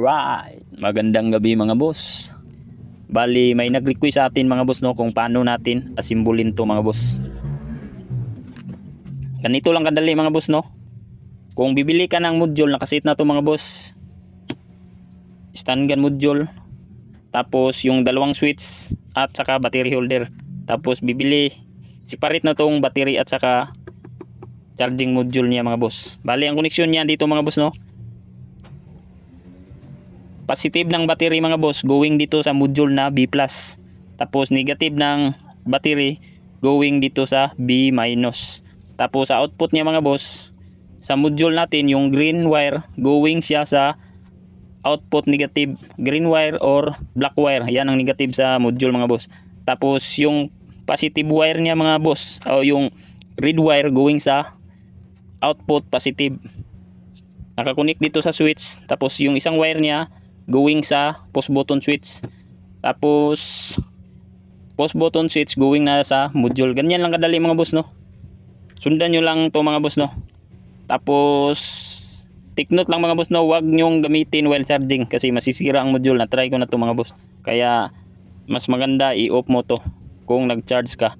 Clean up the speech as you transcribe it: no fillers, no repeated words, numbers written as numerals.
Alright, magandang gabi mga boss. Bali may nag-request sa atin mga boss no kung paano natin asimbulin to mga boss. Ganito lang kadali mga boss no. Kung bibili ka ng module, nakasit na to mga boss. Stand gun module. Tapos yung dalawang switch at saka battery holder. Tapos bibili separate na tong battery at saka charging module niya mga boss. Bali ang koneksyon niya dito mga boss no. Positive ng battery mga boss going dito sa module na B+. Tapos negative ng battery going dito sa B-. Tapos sa output niya mga boss, sa module natin yung green wire going siya sa output negative, green wire or black wire. Yan ang negative sa module mga boss. Tapos yung positive wire niya mga boss o yung red wire going sa output positive. Nakakonek dito sa switch. Tapos yung isang wire niya going sa push button switch. Tapos push button switch going na sa module. Ganyan lang kadali mga boss no. Sundan nyo lang to mga boss no. Tapos take note lang mga boss no, huwag nyong gamitin while charging kasi masisira ang module. Na try ko na to mga boss. Kaya mas maganda i-off mo to kung nag-charge ka.